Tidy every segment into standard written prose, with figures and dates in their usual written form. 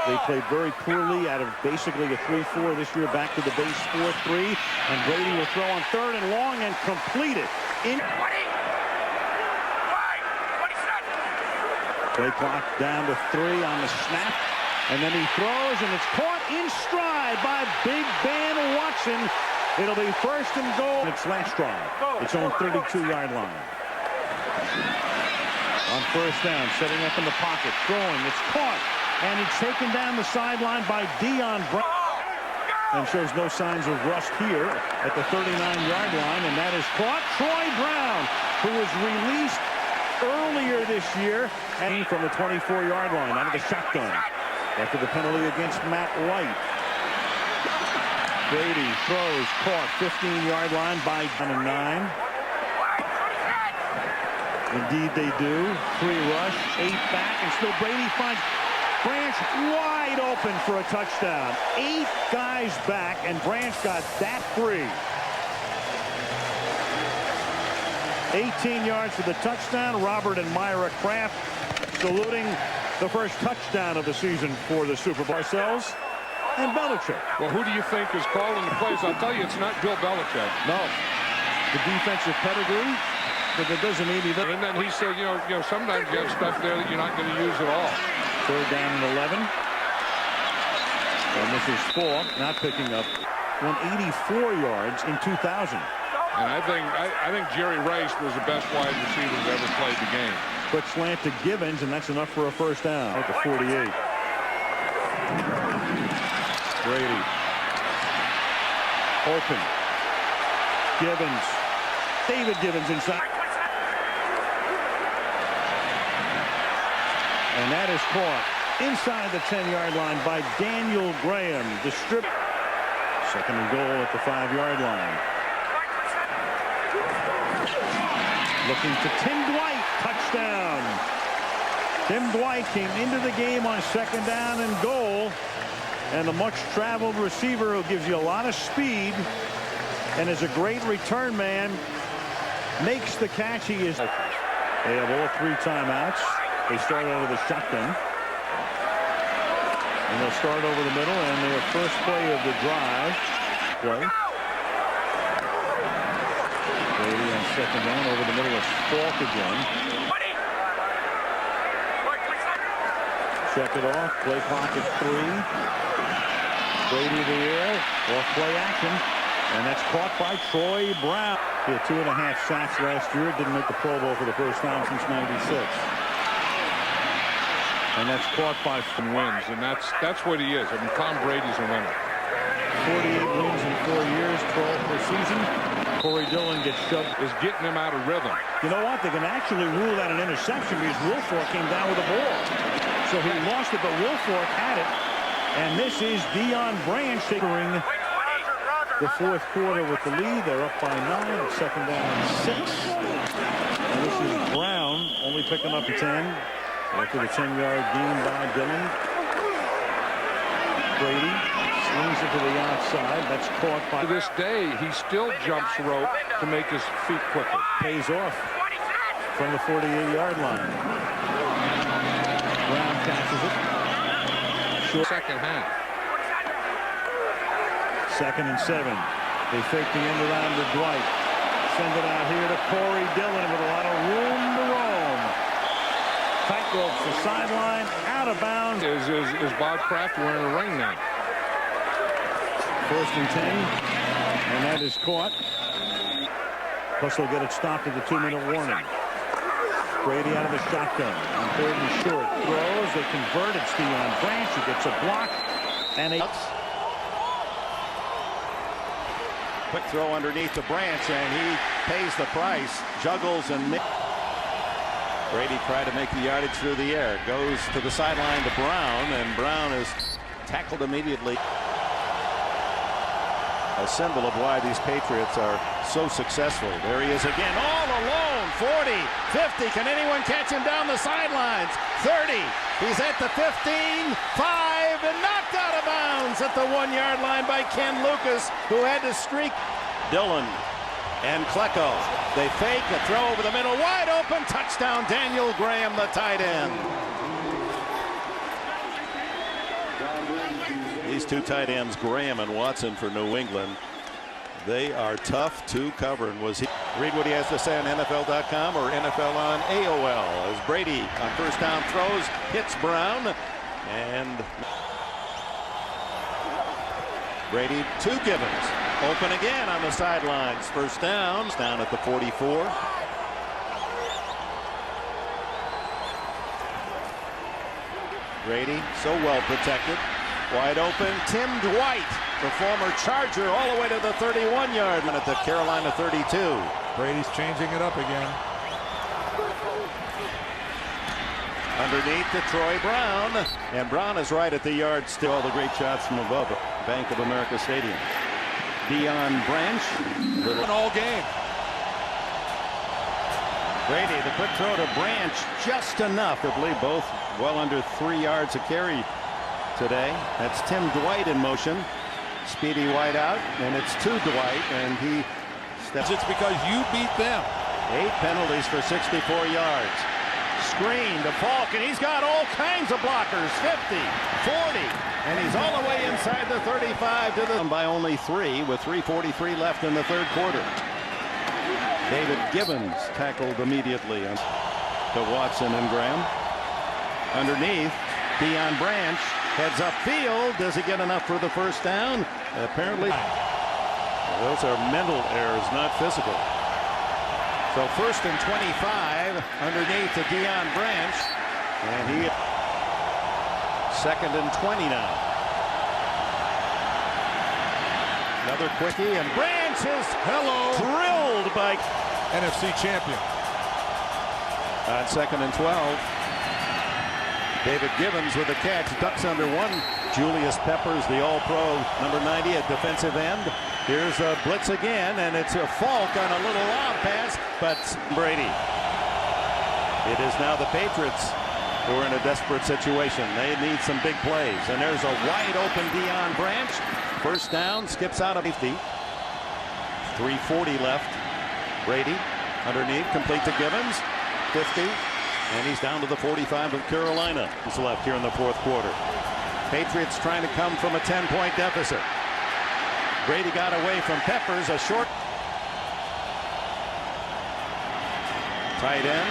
They played very poorly out of basically a 3-4 this year, back to the base 4-3. And Brady will throw on 3rd and long and complete it. Play clock down to 3 on the snap. And then he throws, and it's caught in stride by Big Ben Watson. It'll be 1st and goal. It's last drive. It's on 32-yard line. On 1st down, setting up in the pocket, throwing. It's caught, and it's taken down the sideline by Dion Brown. And shows no signs of rust here at the 39-yard line, and that is caught. Troy Brown, who was released earlier this year, and from the 24-yard line out of the shotgun after the penalty against Matt White. Brady throws, caught, 15-yard line by 9. Indeed they do. 3 rush, 8 back, and still Brady finds Branch wide open for a touchdown. 8 guys back, and Branch got that free. 18 yards for the touchdown. Robert and Myra Kraft saluting the first touchdown of the season for the Super Bowl. Ourselves and Belichick. Well, who do you think is calling the plays? I'll tell you, it's not Bill Belichick. No. The defensive pedigree, but that doesn't mean either. And then he said, you know, sometimes you have stuff there that you're not going to use at all. 3rd down and 11. And this is 4, not picking up. 184 yards in 2000. And I think Jerry Rice was the best wide receiver who's ever played the game. Quick slant to Gibbons, and that's enough for a 1st down at the 48. Brady. Open. Gibbons. David Gibbons inside. And that is caught inside the 10-yard line by Daniel Graham. 2nd and goal at the 5-yard line. Looking to Tim Dwight. Touchdown. Tim Dwight came into the game on 2nd down and goal. And the much-traveled receiver who gives you a lot of speed and is a great return man makes the catch. He is. They have all 3 timeouts. They start out of the shotgun. And they'll start over the middle, and their first play of the drive. Play. Brady on 2nd down over the middle of Falk again. Check it off. Play clock at 3. Brady the air. Off play action. And that's caught by Troy Brown. He had 2.5 sacks last year. Didn't make the Pro Bowl for the first time since '96. And that's caught by wins. And that's what he is. I mean, Tom Brady's a winner. 48 wins in 4 years, 12 per season. Corey Dillon gets shoved. Is getting him out of rhythm. You know what? They can actually rule out an interception because Wilfork came down with the ball. So he lost it, but Wilfork had it. And this is Dion Branch taking the 4th quarter with the lead. They're up by 9. 2nd down and 6. And this is Brown only picking up 10 after the 10-yard gain by Dillon. Brady swings it to the outside. That's caught by. To this day, he still jumps rope to make his feet quicker. Pays off from the 48-yard line. Brown catches it. Short. 2nd half. 2nd and 7. They fake the end around to Dwight. Send it out here to Corey Dillon with a lot of room to roam. Tight ropes the sideline, out of bounds. Is Bob Kraft wearing a ring now? 1st and 10. And that is caught. Plus they'll get it stopped at the 2-minute warning. Brady out of the shotgun. On 3rd and short. Throws. They convert it. Dion Branch. He gets a block. And a quick throw underneath the Branch, and he pays the price. Juggles and Brady tried to make the yardage through the air. Goes to the sideline to Brown, and Brown is tackled immediately. A symbol of why these Patriots are so successful. There he is again, all alone. 40, 50. Can anyone catch him down the sidelines? 30. He's at the 15, 5, and knocked out of bounds at the 1-yard line by Ken Lucas, who had to streak. Dillon and Klecko. They fake a throw over the middle, wide open, touchdown. Daniel Graham, the tight end. These two tight ends, Graham and Watson for New England, they are tough to cover. And read what he has to say on NFL.com or NFL on AOL as Brady on first down throws, hits Brown, and Brady to Givens. Open again on the sidelines. First down at the 44. Brady so well protected. Wide open. Tim Dwight, the former Charger, all the way to the 31-yard line at the Carolina 32. Brady's changing it up again. Underneath to Troy Brown. And Brown is right at the yard still. All the great shots from above Bank of America Stadium. Deion Branch. All game. Brady, the quick throw to Branch, just enough. I believe both well under 3 yards a carry today. That's Tim Dwight in motion. Speedy wide out, and it's to Dwight, and he steps. It's because you beat them. 8 penalties for 64 yards. Screen to Falk, and he's got all kinds of blockers. 50, 40, and he's all the way inside the 35 to the by only 3 with 3:43 left in the third quarter. David Givens tackled immediately to Watson and Graham. Underneath, Deion Branch heads upfield. Does he get enough for the first down? Apparently. Those are mental errors, not physical. So first and 25 underneath to Deion Branch. And he second and 20 now. Another quickie, and Branch is drilled by NFC champion. On second and 12. David Givens with a catch, ducks under one. Julius Peppers, the All-Pro, number 90 at defensive end. Here's a blitz again, and it's a Falk on a little lob pass, but Brady. It is now the Patriots who are in a desperate situation. They need some big plays, and there's a wide open Deion Branch. First down, skips out of 50. 3:40 left. Brady underneath, complete to Givens. 50. And he's down to the 45 of Carolina. He's left here in the fourth quarter. Patriots trying to come from a 10-point deficit. Brady got away from Peppers. A short tight end.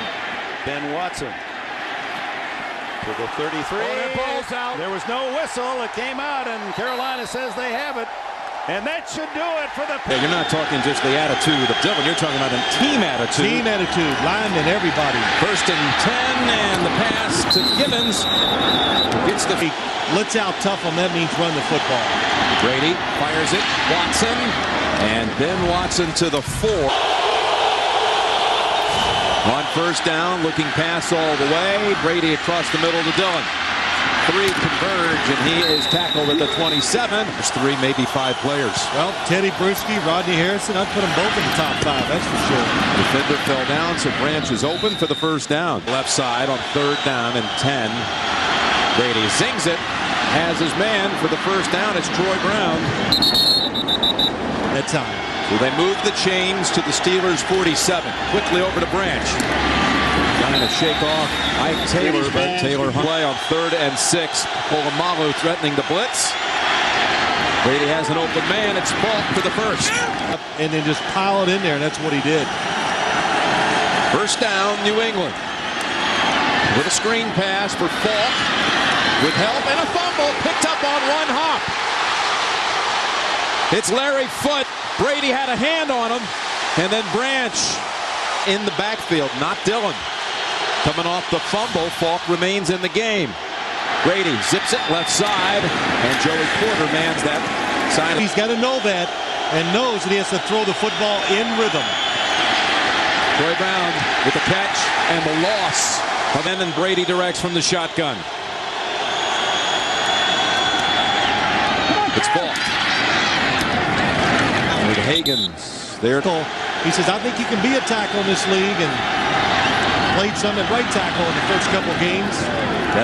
Ben Watson to the 33. Ball's out. There was no whistle. It came out, and Carolina says they have it. And that should do it for the. Yeah, you're not talking just the attitude of Dillon. You're talking about a team attitude. Team attitude, linemen, everybody. First and 10, and the pass to Givens. Gets the feet. Let's out tough them. That means run the football. Brady fires it. Watson. And Ben Watson to the 4. On first down, looking pass all the way. Brady across the middle to Dillon. 3 converge, and he is tackled at the 27. There's 3, maybe 5 players. Well, Teddy Bruschi, Rodney Harrison, I'd put them both in the top 5, that's for sure. Defender fell down, so Branch is open for the first down. Left side on third down and 10. Brady zings it, has his man for the first down. It's Troy Brown. That time. So they move the chains to the Steelers' 47. Quickly over to Branch. Trying to shake off Ike Taylor, but Taylor play on 3rd and 6. Polamalu threatening the blitz. Brady has an open man. It's Falk for the first. And then just pile it in there, and that's what he did. First down, New England. With a screen pass for Falk. With help and a fumble picked up on one hop. It's Larry Foote. Brady had a hand on him. And then Branch in the backfield, not Dillon. Coming off the fumble, Falk remains in the game. Brady zips it left side, and Joey Porter mans that side. He's got to know that, and knows that he has to throw the football in rhythm. Troy Brown with the catch and the loss. And then Brady directs from the shotgun. It's Falk. With Higgins there. He says, I think you can be a tackle in this league, and played some at right tackle in the first couple games.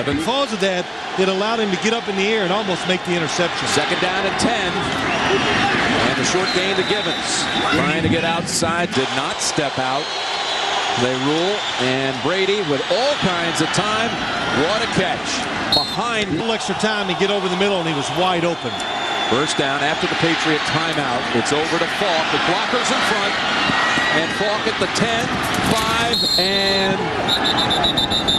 Because of that, it allowed him to get up in the air and almost make the interception. Second down at 10. And the short gain to Givens. Trying to get outside, did not step out. They rule, and Brady with all kinds of time. What a catch. behind. A little extra time to get over the middle, and he was wide open. First down after the Patriot timeout. It's over to Falk. The blockers in front. And Falk at the 10, 5, and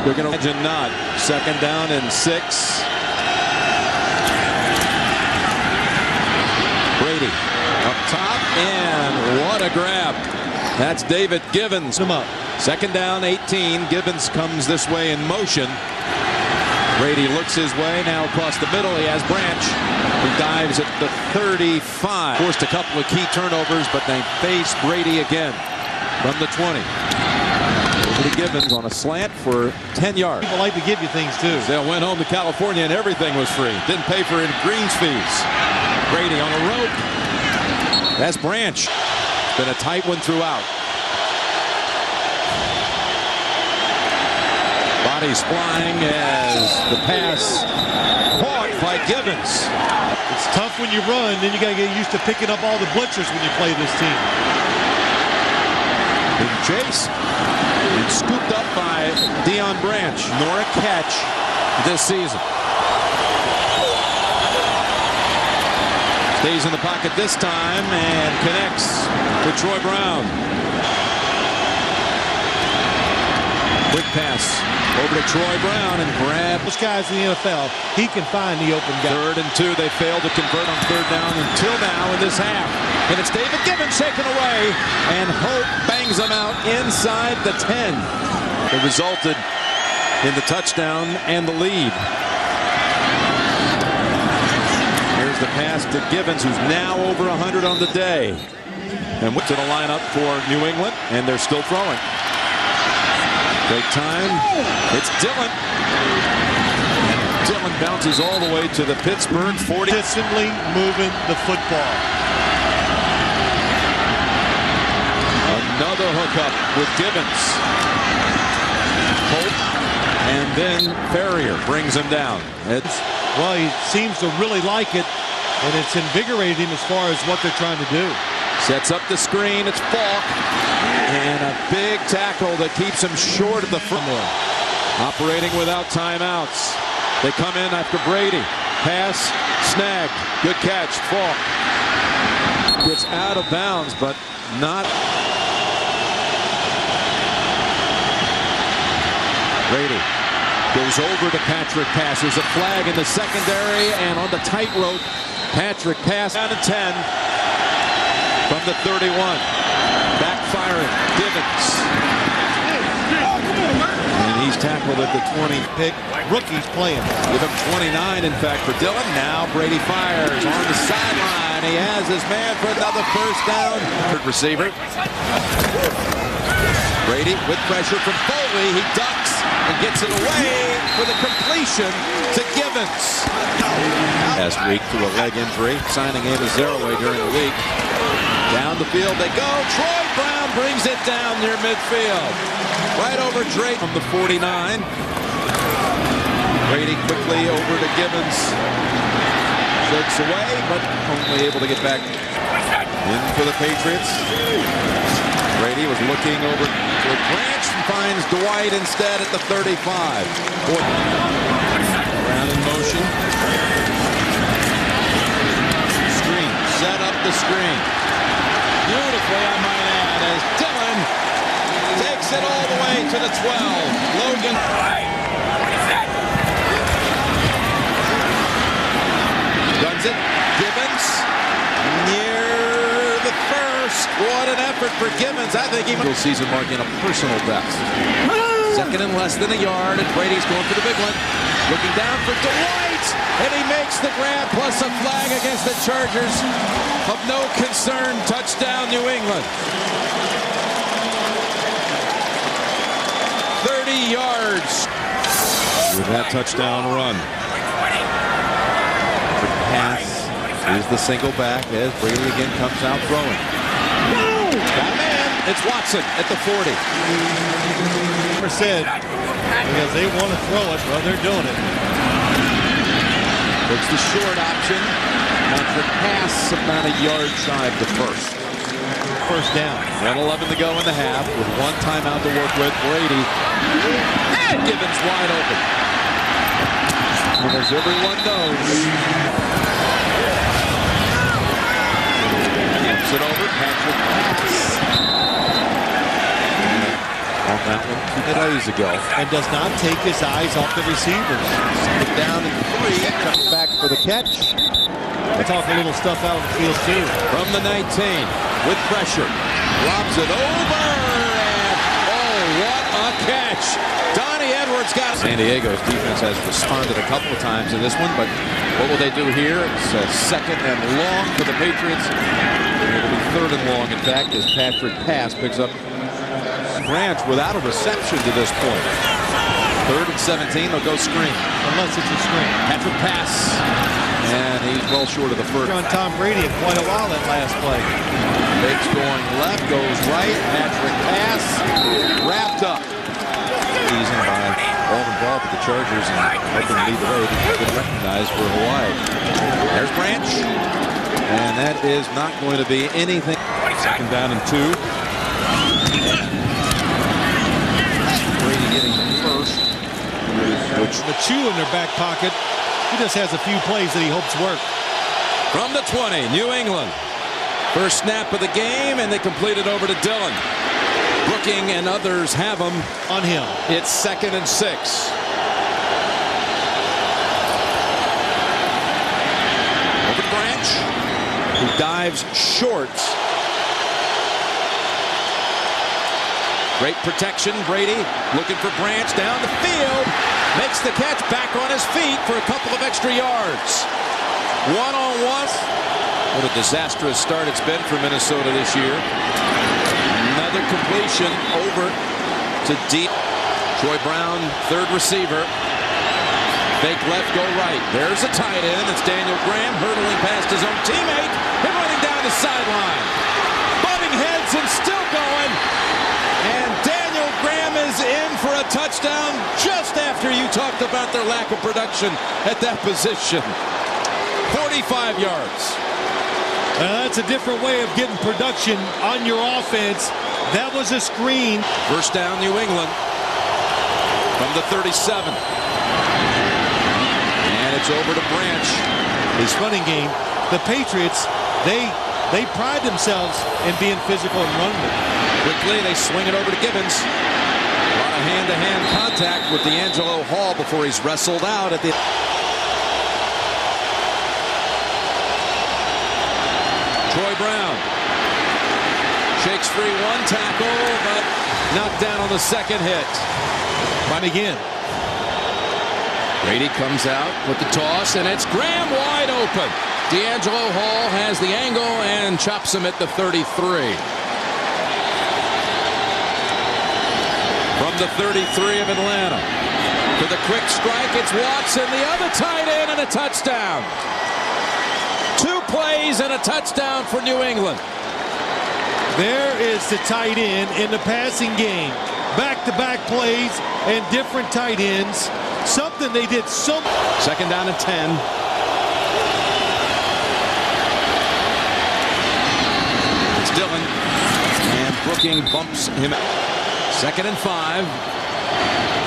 they're going to imagine not. Second down and 6. Brady up top, and what a grab. That's David Givens. Him up. Second down, 18. Givens comes this way in motion. Brady looks his way now across the middle. He has Branch, who dives at the 35. Forced a couple of key turnovers, but they face Brady again from the 20. Over to Givens on a slant for 10 yards. People like to give you things too. They went home to California and everything was free. Didn't pay for greens fees. Brady on a rope. That's Branch. Been a tight one throughout. Bodies flying as the pass caught by Givens. It's tough when you run, then you got to get used to picking up all the blitzers when you play this team. Big chase. And scooped up by Deion Branch. Nor a catch this season. Stays in the pocket this time and connects with Troy Brown. Quick pass over to Troy Brown and grab. Those guys in the NFL, he can find the open guy. 3rd and 2. They failed to convert on 3rd down until now in this half. And it's David Givens shaken away, and Hope bangs him out inside the 10. It resulted in the touchdown and the lead. Here's the pass to Givens, who's now over 100 on the day. And went to the lineup for New England, and they're still throwing. Great time. It's Dillon. And Dillon bounces all the way to the Pittsburgh 40. Consistently moving the football. Another hookup with Givens. Hope. And then Ferrier brings him down. Well, he seems to really like it, and it's invigorated him as far as what they're trying to do. Sets up the screen. It's Falk. And a big tackle that keeps him short of the front. Operating without timeouts. They come in after Brady. Pass, snag, good catch, Falk. Gets out of bounds, but not. Brady goes over to Patrick. Passes a flag in the secondary, and on the tightrope, Patrick pass down to 10 from the 31. Backfiring, Givens. And he's tackled at the 20. Pick, rookies playing. Give him 29, in fact, for Dillon. Now Brady fires on the sideline. He has his man for another first down. Third receiver. Brady with pressure from Foley. He ducks and gets it away for the completion to Givens. Last week to a leg injury. Signing Ava Zaraway during the week. Down the field they go. Troy Brown brings it down near midfield. Right over Drake from the 49. Brady quickly over to Givens. Shakes away, but only able to get back in for the Patriots. Brady was looking over to Branch and finds Dwight instead at the 35. Brown in motion. Screen. Set up the screen. Beautifully, I might add, as Dillon takes it all the way to the 12. Logan. Guns it. Givens near the first. What an effort for Givens. I think he might. Season marking a personal best. Second and less than a yard, and Brady's going for the big one. Looking down for Dwight, and he makes the grab plus a flag against the Chargers. Of no concern, touchdown New England. 30 yards. With that touchdown run. The pass is the single back as Brady again comes out throwing. Got a man. It's Watson at the 40. Said because they want to throw it, well, they're doing it. It's the short option. After pass about a yard shy of the first. First down. 1:11 to go in the half with one timeout to work with. Brady. And Givens wide open. And as everyone knows, flips it over. Patrick pass. On that one 2 days ago. And does not take his eyes off the receivers. Second down and 3. Coming back for the catch. We'll talk a little stuff out of the field, too. From the 19 with pressure. Lobs it over. And oh, what a catch. Donnie Edwards got it. San Diego's defense has responded a couple of times in this one, but what will they do here? It's a second and long for the Patriots. It'll be third and long, in fact, as Patrick Pass picks up Branch without a reception to this point. Third and 17, they'll go screen. Unless it's a screen. Patrick Pass. And he's well short of the first. On Tom Brady in quite a while that last play. Fakes going left, goes right. Patrick Pass. Wrapped up. Season by all involved with the Chargers and helping lead the way. He's been recognized for Hawaii. There's Branch. And that is not going to be anything. Second down and 2. Brady getting first. Which the chew in their back pocket. He just has a few plays that he hopes work. From the 20, New England. First snap of the game, and they complete it over to Dillon. Brooking and others have him. On him. It's 2nd and 6. Over to Branch, who dives short. Great protection. Brady looking for Branch down the field. Makes the catch back on his feet for a couple of extra yards. One-on-one. What a disastrous start it's been for Minnesota this year. Another completion over to deep. Troy Brown, third receiver. Fake left, go right. There's a tight end. It's Daniel Graham hurtling past his own teammate and running down the sideline. Butting heads and still going. And Daniel Graham is in for a touchdown just after you talked about their lack of production at that position. 45 yards. That's a different way of getting production on your offense. That was a screen. First down, New England. From the 37. And it's over to Branch. His running game, the Patriots, they pride themselves in being physical and running. Quickly, they swing it over to Gibbons. A lot of hand-to-hand contact with D'Angelo Hall before he's wrestled out at the... Troy Brown shakes free, one tackle, but knocked down on the second hit. Try again. Brady comes out with the toss, and it's Graham wide open. D'Angelo Hall has the angle and chops him at the 33. From the 33 of Atlanta. For the quick strike, it's Watson, the other tight end, and a touchdown. 2 plays and a touchdown for New England. There is the tight end in the passing game. Back-to-back plays and different tight ends. Something they did so much. Second down and 10. It's Dillon. And Brooking bumps him out. 2nd and 5.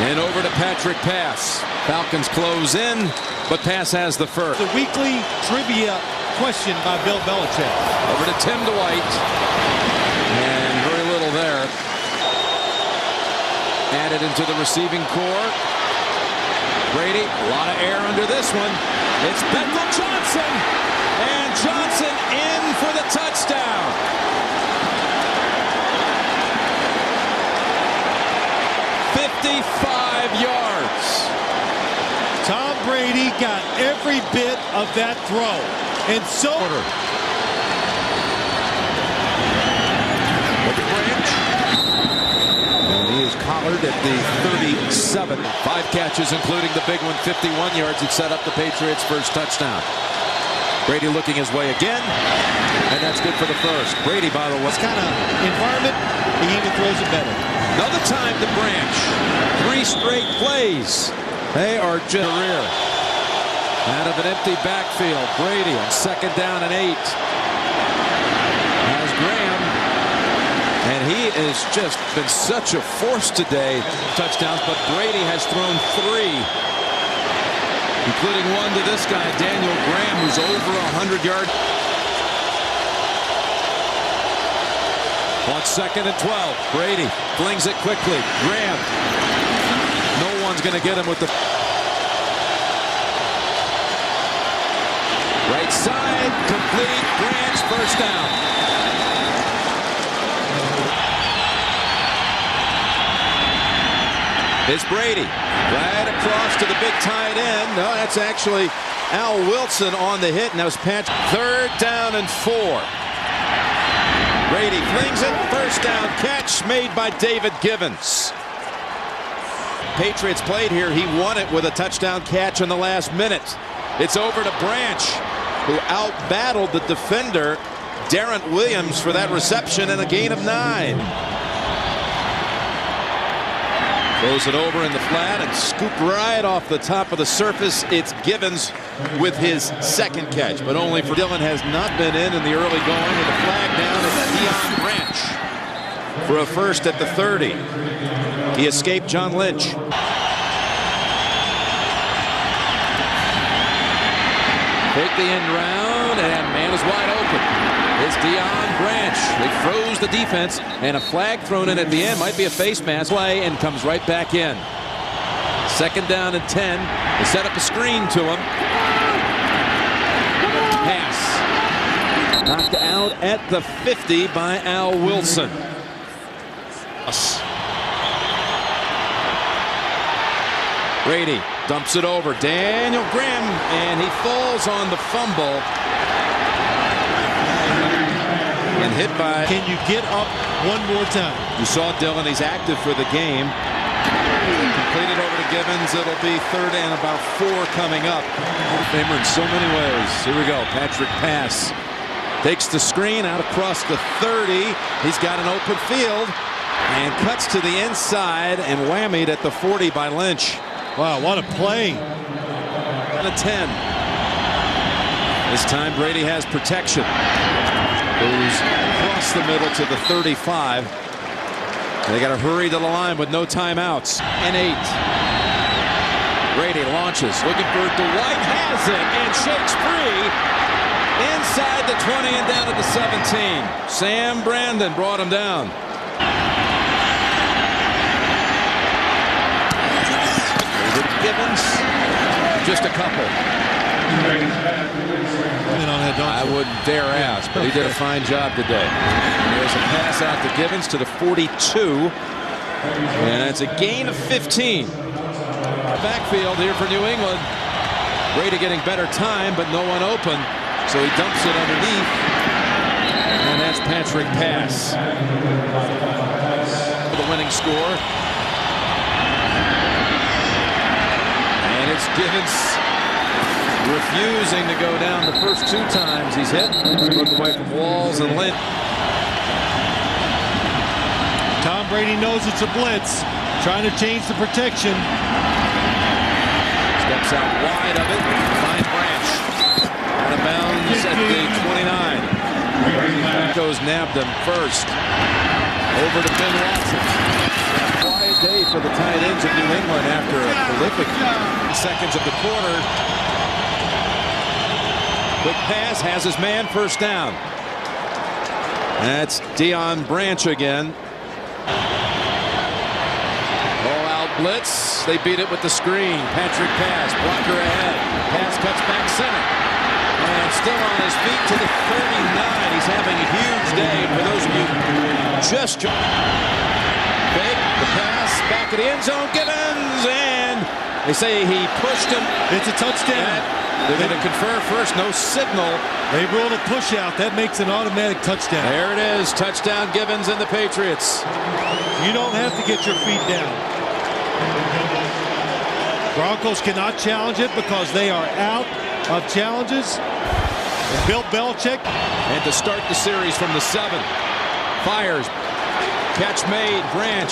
And over to Patrick Pass. Falcons close in, but Pass has the first. The weekly trivia question by Bill Belichick. Over to Tim Dwight. And very little there. Added into the receiving core. Brady, a lot of air under this one. It's Bethel Johnson. And Johnson in for the touchdown. yards. Tom Brady got every bit of that throw. And so... And he is collared at the 37. 5 catches, including the big one, 51 yards. It set up the Patriots' first touchdown. Brady looking his way again, and that's good for the first. Brady, by the way. This kind of environment, he even throws it better. Another time to Branch. 3 straight plays. They are just career. Out of an empty backfield. Brady on 2nd down and 8. Has Graham. And he has just been such a force today. Touchdowns, but Brady has thrown 3. including one to this guy, Daniel Graham, who's over 100 yards. On 2nd and 12, Brady flings it quickly. Graham. No one's going to get him with the right side. Complete. Branch, first down. It's Brady. Right across to the big tight end. No, that's actually Al Wilson on the hit. And that was Patrick. 3rd down and 4. Brady flings it. First down catch made by David Givens. Patriots played here. He won it with a touchdown catch in the last minute. It's over to Branch, who out-battled the defender, Darrent Williams, for that reception and a gain of 9. Throws it over in the flat and scooped right off the top of the surface. It's Givens with his 2nd catch, but only for Dillon has not been in the early going with a flag down at Deion Branch for a first at the 30. He escaped John Lynch. Take the end round, and man is wide open. It's Deion Branch. They froze the defense, and a flag thrown in at the end. Might be a face mask play, and comes right back in. 2nd down and 10. They set up a screen to him. Pass. Knocked out at the 50 by Al Wilson. Brady dumps it over. Daniel Graham, and he falls on the fumble. And hit by... Can you get up one more time? You saw Dillon. He's active for the game. Completed over to Givens. It'll be 3rd and about 4 coming up. Famer in so many ways. Here we go. Patrick pass. Takes the screen out across the 30. He's got an open field. And cuts to the inside and whammied at the 40 by Lynch. Wow, what a play. And a 10. This time Brady has protection. Goes across the middle to the 35. They got to hurry to the line with no timeouts. And 8. Brady launches, looking for Dwight, has it, and shakes free inside the 20 and down at the 17. Sam Brandon brought him down. David Givens, just a couple. I wouldn't dare ask, but he did a fine job today. And there's a pass out to Givens to the 42. And it's a gain of 15. Backfield here for New England. Brady getting better time, but no one open. So he dumps it underneath. And that's Patrick pass. The winning score. And it's Givens refusing to go down the first 2 times he's hit. Broke away from Walls and Lynch. Tom Brady knows it's a blitz. Trying to change the protection. Steps out wide of it. Fine Branch. Out of bounds at the 29. Goes nabbed him first. Over to Ben Watson. Quiet day for the tight ends of New England after a prolific seconds of the quarter. Quick pass, has his man, first down. That's Deion Branch again. All out blitz. They beat it with the screen. Patrick pass, blocker ahead. Pass cuts back center. And still on his feet to the 39. He's having a huge day for those of you just joined. Fake, the pass, back at the end zone. Givens, and they say he pushed him. It's a touchdown. They're going to confer first. No signal. They ruled a push out. That makes an automatic touchdown. There it is. Touchdown Givens and the Patriots. You don't have to get your feet down. Broncos cannot challenge it because they are out of challenges. And Bill Belichick. And to start the series from the 7. Fires. Catch made. Branch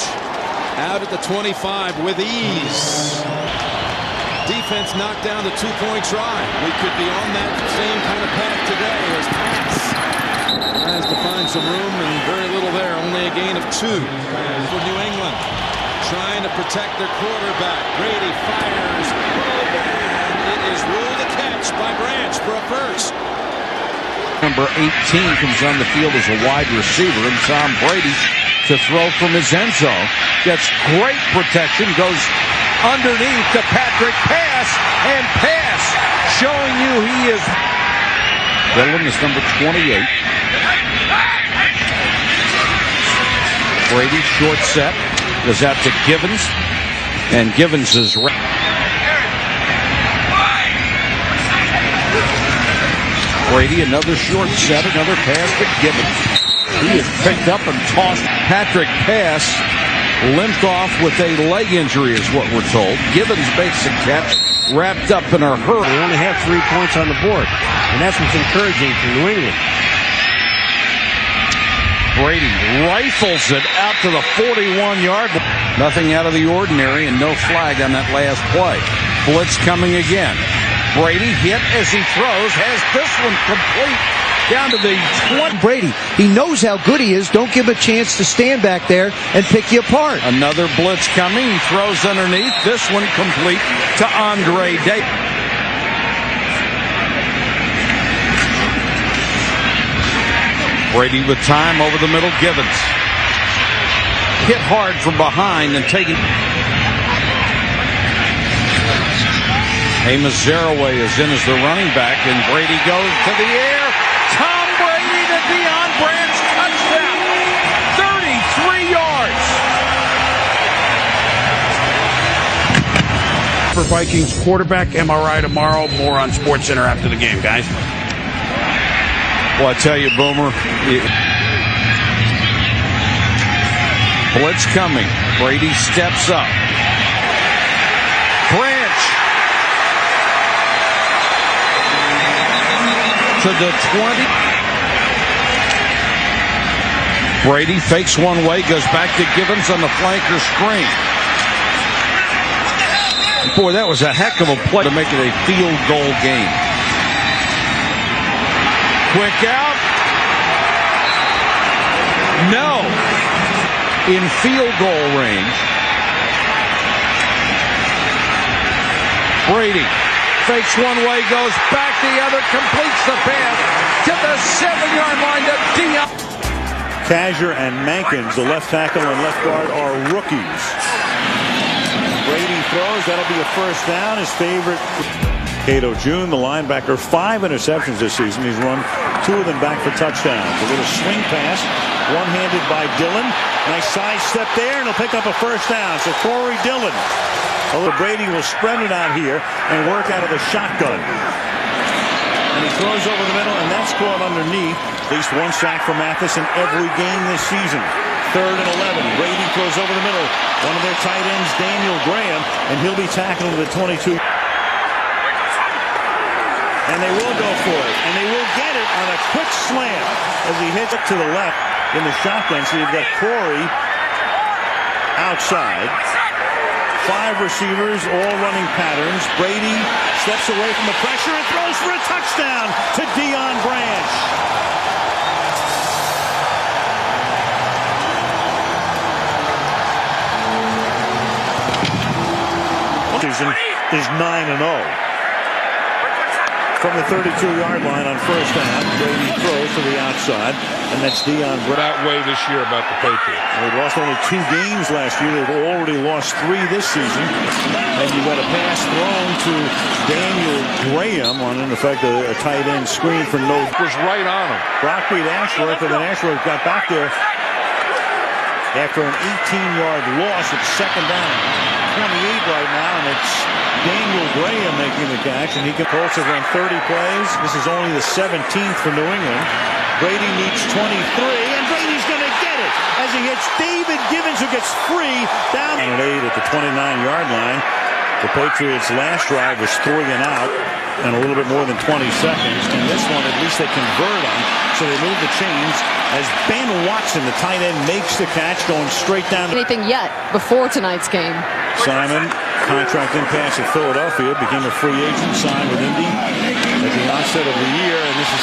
out at the 25 with ease. Defense knocked down the 2-point try. We could be on that same kind of path today as pass. Tries to find some room and very little there. Only a gain of 2 for New England. Trying to protect their quarterback. Brady fires. And It is ruled a catch by Branch for a first. Number 18 comes on the field as a wide receiver, and Tom Brady to throw from his end zone. Gets great protection, goes underneath to Patrick, pass, showing you he is. Dillon is number 28. Brady, short set, goes out to Givens, and Givens is Brady, another short set, another pass to Givens. He is picked up and tossed. Patrick pass limped off with a leg injury is what we're told. Givens makes a catch, wrapped up in a hurry. They only have 3 points on the board, and that's what's encouraging for New England. Brady rifles it out to the 41-yard line. Nothing out of the ordinary and no flag on that last play. Blitz coming again. Brady hit as he throws, has this one complete down to the 20. Brady, he knows how good he is. Don't give him a chance to stand back there and pick you apart. Another blitz coming. He throws underneath. This one complete to Andre Day. Brady with time over the middle. Givens hit hard from behind and taken. Amos Zaraway is in as the running back, and Brady goes to the air. Tom Brady to Deion Branch, touchdown, 33 yards. For Vikings quarterback MRI tomorrow. More on SportsCenter after the game, guys. Well, I tell you, Boomer, blitz coming. Brady steps up. Branch to the 20. Brady fakes one way, goes back to Givens on the flanker screen. Boy, that was a heck of a play to make it a field goal game. Quick out. No. In field goal range. Brady fakes one way, goes back the other, completes the pass to the 7-yard line to Deion. Kazir and Mankins, the left tackle and left guard, are rookies. Brady throws. That'll be a first down. His favorite. Cato June, the linebacker, 5 interceptions this season. He's run 2 of them back for touchdowns. A little swing pass, one-handed by Dillon. Nice side step there, and he'll pick up a first down. So Corey Dillon. Although Brady will spread it out here and work out of the shotgun. And he throws over the middle, and that's caught underneath. At least 1 sack for Mathis in every game this season. 3rd and 11. Brady throws over the middle. One of their tight ends, Daniel Graham, and he'll be tackled to the 22. And they will go for it. And they will get it on a quick slam as he hits it to the left in the shotgun. So you've got Corey outside. 5 receivers, all running patterns. Brady steps away from the pressure and throws for a touchdown to Deion Branch. Is 9-0. From the 32-yard line on first down, Brady throws to the outside, and that's Deion Branch. That way this year about the Patriots. They lost only 2 games last year. They've already lost 3 this season. And you got a pass thrown to Daniel Graham on, in effect, a tight end screen for no. Was right on him. Brock beat Ashworth, and then Ashworth got back there after an 18-yard loss. It's second down, 28 right now, and it's Daniel Graham making the catch, and he can also run 30 plays. This is only the 17th for New England. Brady needs 23, and Brady's going to get it as he hits David Givens, who gets free down at 8 at the 29-yard line. The Patriots' last drive was 3 and out in a little bit more than 20 seconds, and this one at least they convert on, so they move the chains as Ben Watson, the tight end, makes the catch, going straight down. Anything yet before tonight's game? Simon, contract impasse at Philadelphia, became a free agent, signed with Indy at the onset of the year, and this is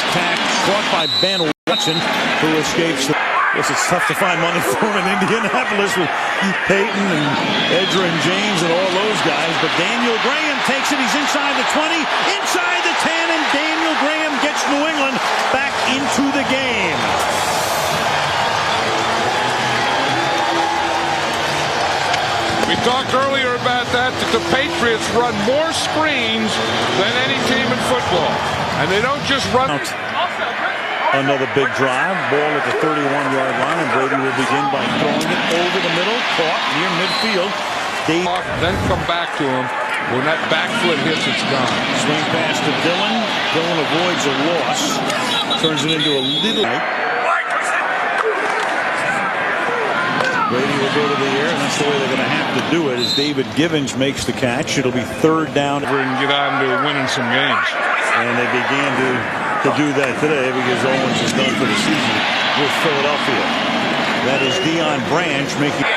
caught by Ben Watson, who escapes the. Yes, it's tough to find money for him in Indianapolis with Peyton and Edgerrin James and all those guys, but Daniel Graham takes it. He's inside the 20, inside the 10, and Daniel Graham gets New England back into the game. We talked earlier about that the Patriots run more screens than any team in football. And they don't just run. Another big drive. Ball at the 31-yard line, and Brady will begin by throwing it over the middle, caught near midfield. Then come back to him. When that back foot hits, it's gone. Swing pass to Dillon. Dillon avoids a loss. Turns it into a little. Brady will go to the air, and that's the way they're going to have to do it, as David Givens makes the catch. It'll be third down. And get on to winning some games. And they began to do that today, because Owens is done for the season with Philadelphia. That is Deion Branch making.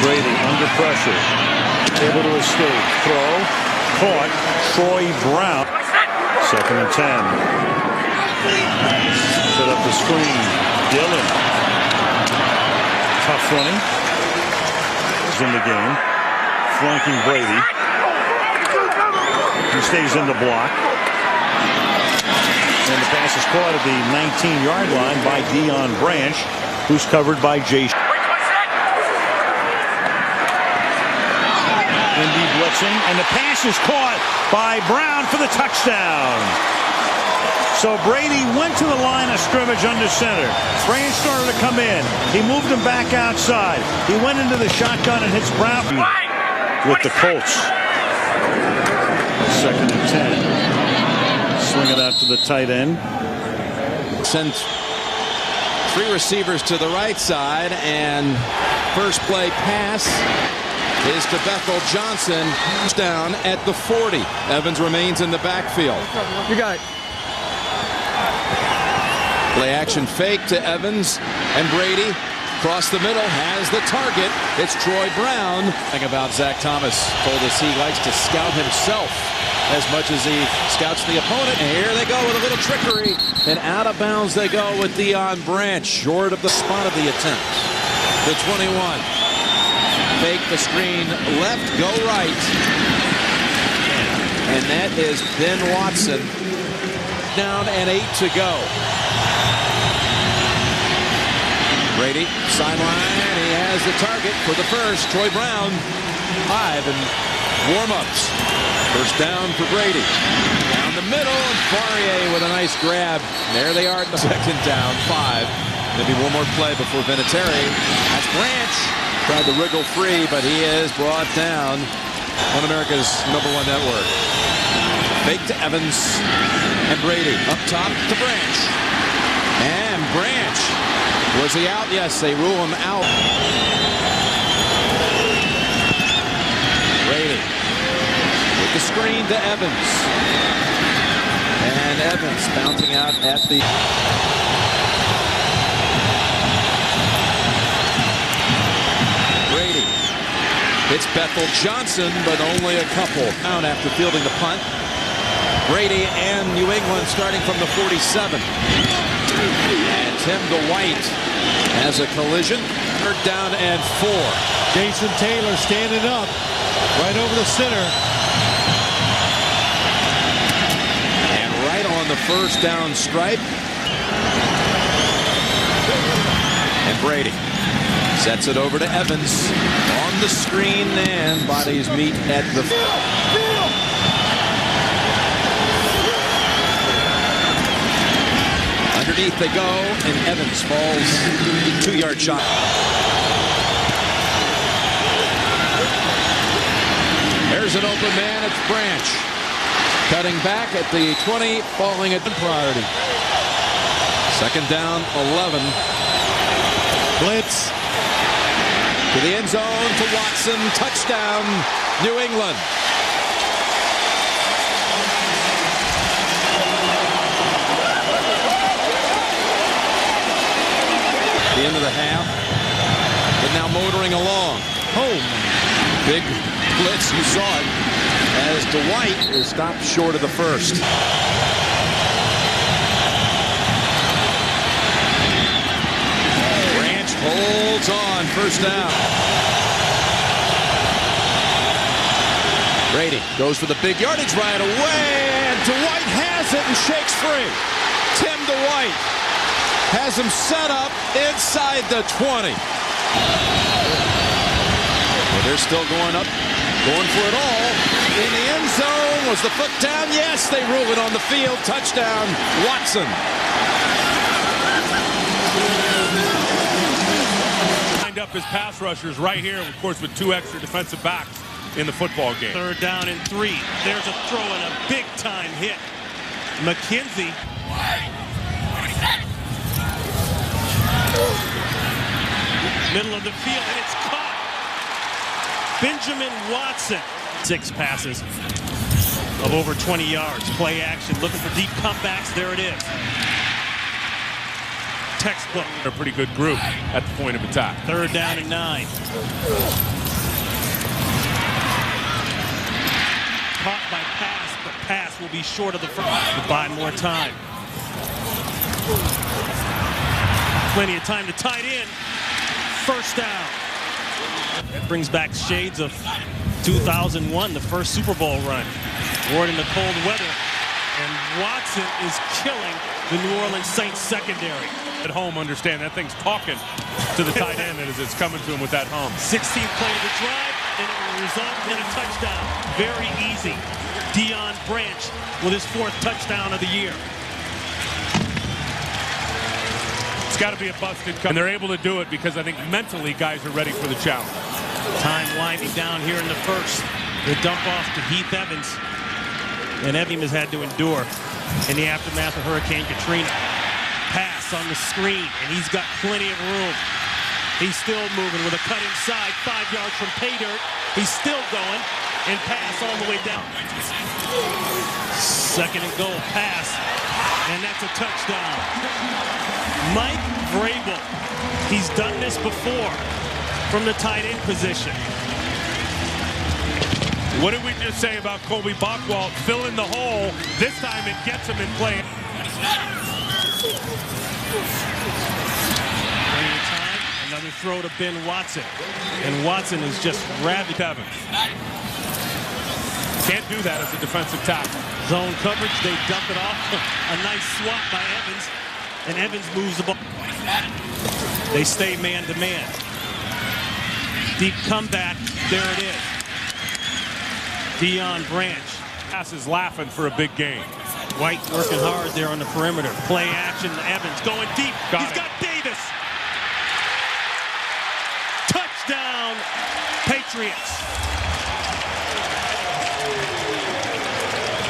Brady under pressure, able to escape. Throw, caught. Troy Brown. 2nd and 10. Set up the screen. Dillon. Tough running. Is in the game. Flanking Brady. He stays in the block. And the pass is caught at the 19-yard line by Deion Branch, who's covered by Jay. Indy blitzing, and the pass is caught by Brown for the touchdown. So Brady went to the line of scrimmage under center. Branch started to come in. He moved him back outside. He went into the shotgun and hits Brown with the Colts. 2nd and 10. Swing it out to the tight end. Sends 3 receivers to the right side, and first play pass is to Bethel Johnson. Down at the 40. Evans remains in the backfield. You got it. Play action fake to Evans, and Brady across the middle has the target. It's Troy Brown. Thing about Zach Thomas told us he likes to scout himself as much as he scouts the opponent. And here they go with a little trickery, and out of bounds they go with Deion Branch, short of the spot of the attempt. The 21. Fake the screen left, go right. And that is Ben Watson. Down and 8 to go. Brady, sideline. He has the target for the first. Troy Brown, 5 and warm-ups. First down for Brady. Down the middle, and Poirier with a nice grab. There they are at the 2nd down, 5. Maybe one more play before Vinatieri. That's Branch. Tried to wriggle free, but he is brought down on America's #1 network. Fake to Evans, and Brady up top to Branch. And Branch, was he out? Yes, they rule him out. Brady with the screen to Evans. And Evans bouncing out at the... Brady. It's Bethel Johnson, but only a couple down after fielding the punt. Brady and New England starting from the 47. And Tim DeWhite has a collision. 3rd down and 4. Jason Taylor standing up right over the center. And right on the first down stripe. And Brady sets it over to Evans on the screen, and bodies meet at the... Underneath they go, and Evans falls. 2-yard shot. There's an open man. It's Branch. Cutting back at the 20, falling at the priority. 2nd down, 11. Blitz. To the end zone to Watson. Touchdown, New England. The end of the half, but now motoring along. Home. Big blitz, you saw it, as DeWhite is stopped short of the first. Branch holds on, first down. Brady goes for the big yardage right away, and Dwight has it and shakes free. Tim Dwight has him set up inside the 20. Well, they're still going up, going for it all. In the end zone, was the foot down? Yes, they rule it on the field. Touchdown, Watson. Lined up his pass rushers right here, of course, with 2 extra defensive backs in the football game. 3rd down and 3. There's a throw and a big-time hit. McKenzie. Middle of the field, and it's caught. Benjamin Watson. 6 passes of over 20 yards. Play action, looking for deep comebacks. There it is. Textbook. A pretty good group at the point of attack. 3rd down and 9. Caught by pass, but pass will be short of the front. To buy more time. Plenty of time to tie it in. 1st down. It brings back shades of 2001, the first Super Bowl run. Ward in the cold weather. And Watson is killing the New Orleans Saints secondary. At home, understand that thing's talking to the tight end as it's coming to him with that hum. 16th play of the drive, and it will result in a touchdown. Very easy. Deion Branch with his 4th touchdown of the year. It's got to be a busted cut. And they're able to do it because I think mentally guys are ready for the challenge. Time winding down here in the 1st. The dump off to Heath Evans. And Evans has had to endure in the aftermath of Hurricane Katrina. Pass on the screen, and he's got plenty of room. He's still moving with a cut inside, 5 yards from pay dirt. He's still going, and pass all the way down. 2nd and goal, pass, and that's a touchdown. Mike Vrabel, he's done this before from the tight end position. What did we just say about Colby Bachwald? Fill in the hole. This time it gets him in play. Time, another throw to Ben Watson. And Watson is just ravaged. Evans. Can't do that as a defensive tackle. Zone coverage, they dump it off. A nice swat by Evans. And Evans moves the ball. They stay man-to-man. Deep comeback, there it is. Deion Branch. Pass is laughing for a big game. White working hard there on the perimeter. Play action, Evans going deep. He's got Davis. Touchdown, Patriots.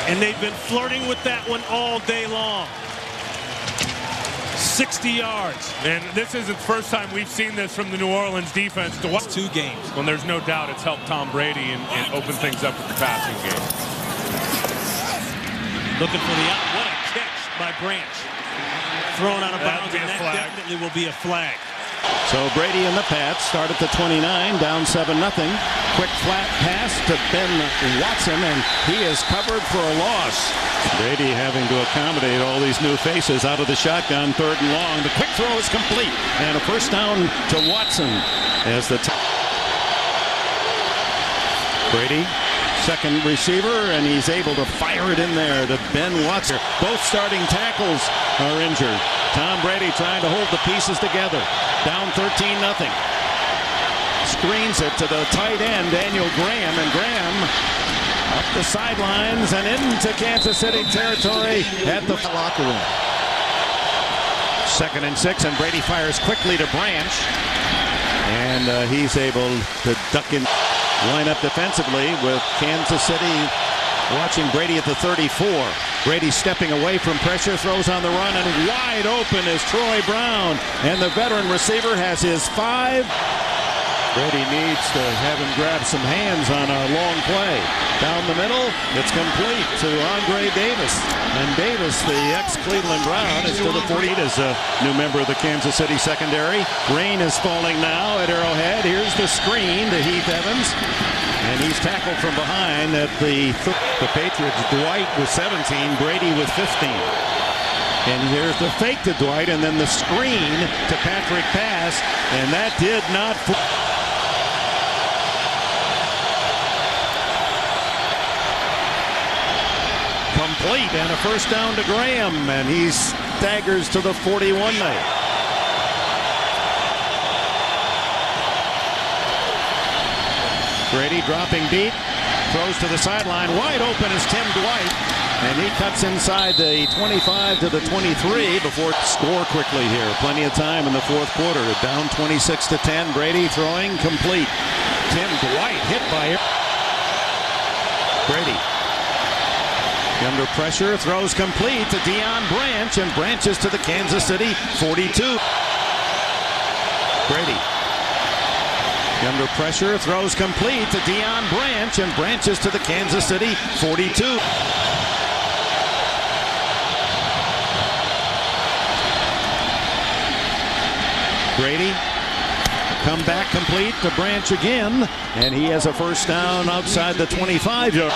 And they've been flirting with that one all day long. 60 yards. And this isn't the first time we've seen this from the New Orleans defense. To watch 2 games. Well, there's no doubt it's helped Tom Brady and open things up with the passing game. Looking for the out. What a catch by Branch. Thrown out of bounds, and that definitely will be a flag. So Brady and the Pats start at the 29, down 7-0. Quick flat pass to Ben Watson, and he is covered for a loss. Brady having to accommodate all these new faces out of the shotgun, 3rd and long. The quick throw is complete, and a 1st down to Watson as the Brady, 2nd receiver, and he's able to fire it in there to Ben Watson. Both starting tackles are injured. Tom Brady trying to hold the pieces together. Down 13-0. Screens it to the tight end, Daniel Graham, and Graham up the sidelines and into Kansas City territory at the locker room. 2nd and 6, and Brady fires quickly to Branch. And he's able to duck in. Line up defensively with Kansas City watching Brady at the 34. Brady stepping away from pressure, throws on the run, and wide open is Troy Brown. And the veteran receiver has his 5. Brady needs to have him grab some hands on a long play. Down the middle, it's complete to Andre Davis. And Davis, the ex-Cleveland Brown, is to the 40 as a new member of the Kansas City secondary. Rain is falling now at Arrowhead. Here's the screen to Heath Evans. And he's tackled from behind at the Patriots. Dwight with 17, Brady with 15. And here's the fake to Dwight, and then the screen to Patrick pass, and that did not. Complete, and a first down to Graham, and he staggers to the 41. Brady dropping deep, throws to the sideline. Wide open is Tim Dwight, and he cuts inside the 25 to the 23 before score quickly here. Plenty of time in the fourth quarter. Down 26-10. Brady throwing complete. Tim Dwight hit by Brady. Under pressure, throws complete to Deion Branch, and branches to the Kansas City 42. Brady. Under pressure, throws complete to Deion Branch, and branches to the Kansas City 42. Brady, come back complete to Branch again, and he has a first down outside the 25-yard.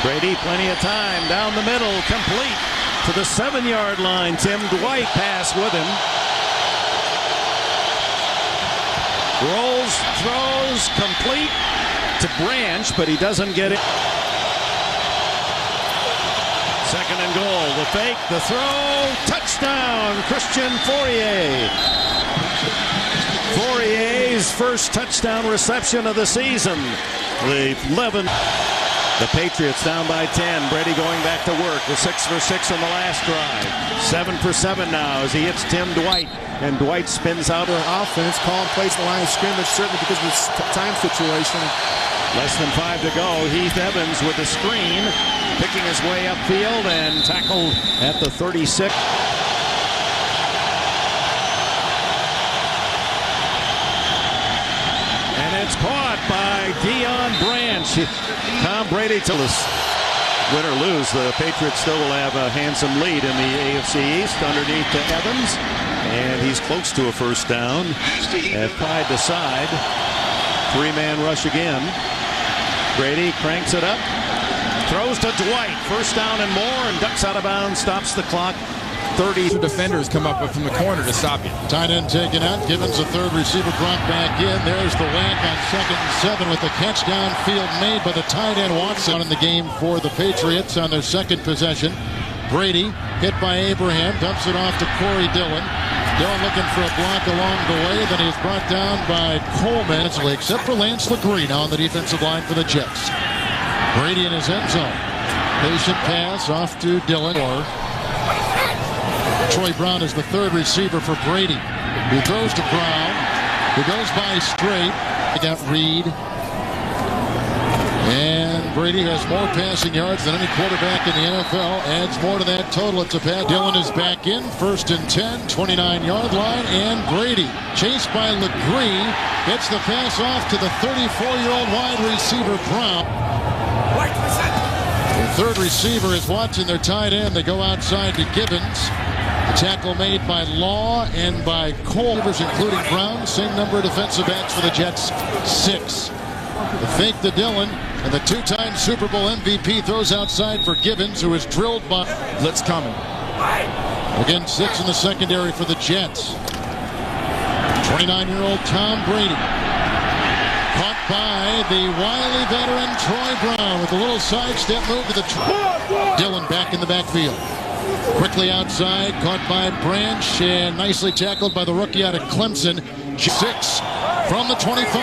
Brady, plenty of time, down the middle, complete to the 7-yard line. Tim Dwight pass with him. Rolls, throws, complete to Branch, but he doesn't get it. Second and goal, the fake, the throw, touchdown, Christian Fourier. Fourier's first touchdown reception of the season. The 11. The Patriots down by 10. Brady going back to work with 6 for 6 on the last drive. 7 for 7 now as he hits Tim Dwight. And Dwight spins out. Offense, call and place the line of scrimmage, certainly because of this time situation. Less than 5 to go. Heath Evans with the screen, picking his way upfield and tackled at the 36. And it's caught by Deion Branch. Tom Brady to us. Win or lose, the Patriots still will have a handsome lead in the AFC East underneath to Evans. And he's close to a first down. Tied to side. 3-man rush again. Brady cranks it up. Throws to Dwight. First down and more, and ducks out of bounds. Stops the clock. 30. The defenders come up from the corner to stop you. Tight end taken out. Gibbons, the third receiver, brought back in. There's the whack on 2nd and 7 with the catch downfield made by the tight end Watson in the game for the Patriots on their second possession. Brady hit by Abraham, dumps it off to Corey Dillon. Dillon looking for a block along the way. Then he's brought down by Coleman, except for Lance LeGree now on the defensive line for the Jets. Brady in his end zone. Patient pass off to Dillon. Troy Brown is the third receiver for Brady. He throws to Brown, who goes by straight. They got Reed. And Brady has more passing yards than any quarterback in the NFL. Adds more to that total. It's a pass. Dillon is back in. 1st and 10, 29-yard line. And Brady, chased by LeGree, gets the pass off to the 34-year-old wide receiver Brown. The third receiver is Watson, their tight end. They go outside to Gibbons. The tackle made by Law and by Cole, including Brown. Same number of defensive backs for the Jets, 6. The fake to Dillon, and the 2-time Super Bowl MVP throws outside for Gibbons, who is drilled by Blitz coming. Again, 6 in the secondary for the Jets. 29-year-old Tom Brady. Caught by the wily veteran Troy Brown with a little sidestep move to the Dillon back in the backfield. Quickly outside, caught by Branch, and nicely tackled by the rookie out of Clemson. 6 from the 25.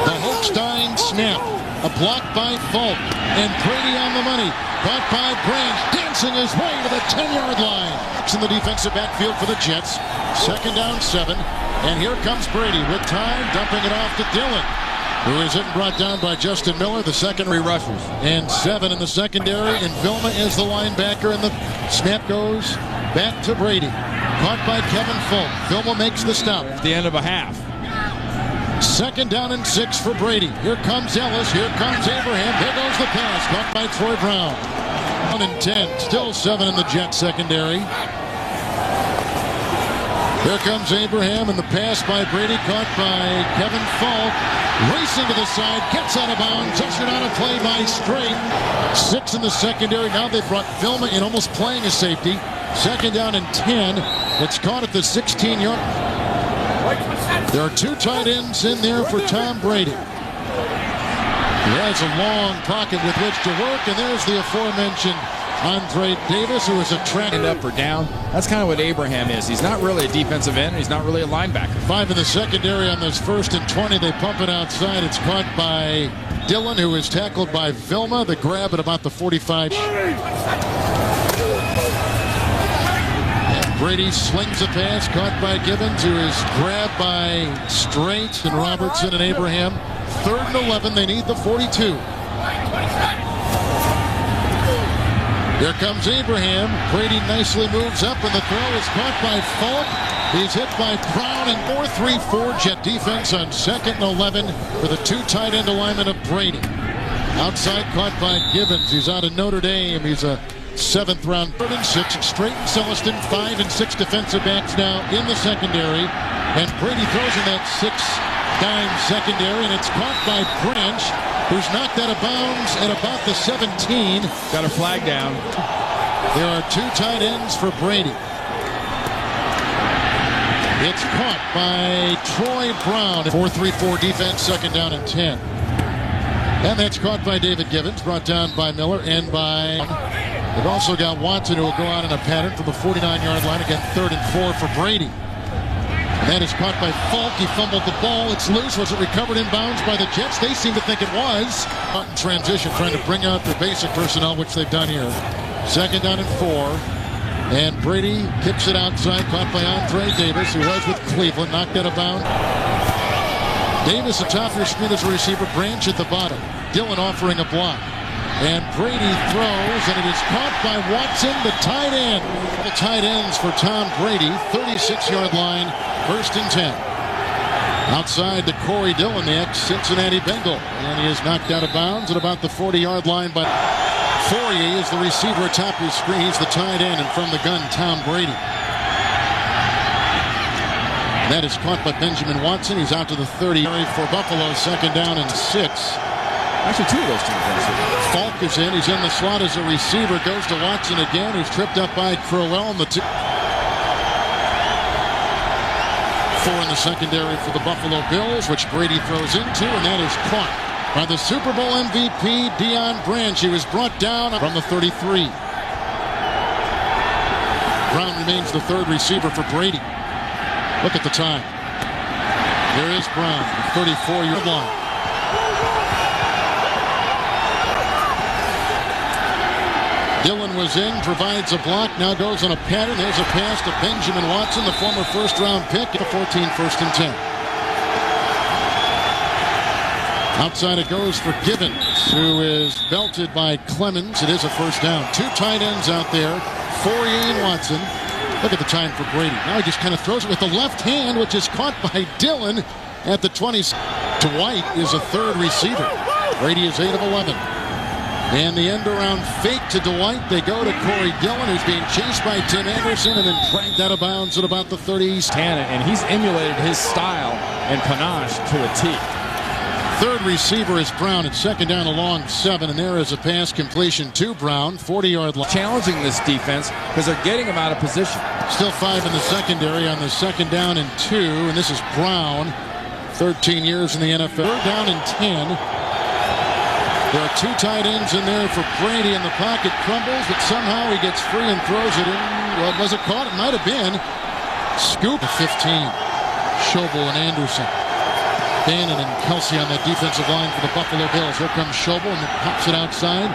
The Holstein snap. A block by Falk. And Brady on the money. Caught by Branch, dancing his way to the 10-yard line. It's in the defensive backfield for the Jets. 2nd down, 7. And here comes Brady with time, dumping it off to Dillon, who is hit and brought down by Justin Miller, the secondary rushers. And 7 in the secondary, and Vilma is the linebacker, and the snap goes back to Brady. Caught by Kevin Falk. Vilma makes the stop. At the end of a half. 2nd down and 6 for Brady. Here comes Ellis. Here comes Abraham. There goes the pass. Caught by Troy Brown. 1 and 10. Still 7 in the Jets secondary. Here comes Abraham, and the pass by Brady caught by Kevin Falk. Racing to the side, gets out of bounds, ushered on a play by Straight. 6 in the secondary. Now they've brought Vilma in, almost playing a safety. Second down and 10. It's caught at the 16-yard. There are 2 tight ends in there for Tom Brady. He has a long pocket with which to work, and there's the aforementioned Andre Davis, who is a track End up or down. That's kind of what Abraham is. He's not really a defensive end. He's not really a linebacker. 5 in the secondary on this 1st and 20. They pump it outside. It's caught by Dillon, who is tackled by Vilma. The grab at about the 45. And Brady slings a pass, caught by Gibbons, who is grabbed by Straight and Robertson and Abraham. 3rd and 11. They need the 42. Here comes Abraham. Brady nicely moves up, and the throw is caught by Falk. He's hit by Brown, and 4-3-4 Jet defense on 2nd and 11 for the 2 tight end alignment of Brady. Outside caught by Gibbons. He's out of Notre Dame. He's a 7th round. 3rd and 6. Straight and Celestin, 5 and 6 defensive backs now in the secondary. And Brady throws in that 6-dime secondary, and it's caught by Branch, who's knocked out of bounds at about the 17. Got a flag down. There are 2 tight ends for Brady. It's caught by Troy Brown. 4-3-4 defense, 2nd down and 10. And that's caught by David Gibbons, brought down by Miller and by... They've also got Watson, who will go out in a pattern from the 49-yard line. Again, 3rd and 4 for Brady. And that is caught by Falk. He fumbled the ball. It's loose. Was it recovered in bounds by the Jets? They seem to think it was. In transition, trying to bring out their basic personnel, which they've done here. 2nd down and 4. And Brady kicks it outside, caught by Andre Davis, who was with Cleveland, knocked out of bounds. Davis atop your screen as a receiver. Branch at the bottom. Dillon offering a block. And Brady throws, and it is caught by Watson, the tight end. The tight ends for Tom Brady, 36-yard line, 1st and 10. Outside to Corey Dillon, the ex-Cincinnati Bengal. And he is knocked out of bounds at about the 40-yard line. But Fourier is the receiver atop your screen. He's the tight end, and from the gun, Tom Brady. That is caught by Benjamin Watson. He's out to the 30 for Buffalo, 2nd down and 6. Actually, 2 of those teams. Falk is in. He's in the slot as a receiver. Goes to Watson again. He's tripped up by Crowell. And the 4 in the secondary for the Buffalo Bills, which Brady throws into, and that is caught by the Super Bowl MVP, Deion Branch. He was brought down from the 33. Brown remains the 3rd receiver for Brady. Look at the time. There is Brown, 34-yard line. Dillon was in, provides a block, now goes on a pattern. There's a pass to Benjamin Watson, the former 1st-round pick, at 14, 1st and 10. Outside it goes for Gibbons, who is belted by Clemens. It is a 1st down. 2 tight ends out there, Fourier and Watson. Look at the time for Brady. Now he just kind of throws it with the left hand, which is caught by Dillon at the 20. Dwight is a 3rd receiver. Brady is 8 of 11. And the end-around fake to Dwight. They go to Corey Dillon, who's being chased by Tim Anderson and then cranked out of bounds at about the 30s. And he's emulated his style and panache to a T. 3rd receiver is Brown at 2nd down along 7, and there is a pass completion to Brown, 40-yard line. Challenging this defense because they're getting him out of position. Still 5 in the secondary on the 2nd down and 2, and this is Brown, 13 years in the NFL. 3rd down and 10. There are 2 tight ends in there for Brady, and the pocket crumbles, but somehow he gets free and throws it in. Well, was it caught? It might have been. Scoop of 15. Schobel and Anderson. Bannon and Kelsey on that defensive line for the Buffalo Bills. Here comes Schobel, and pops it outside.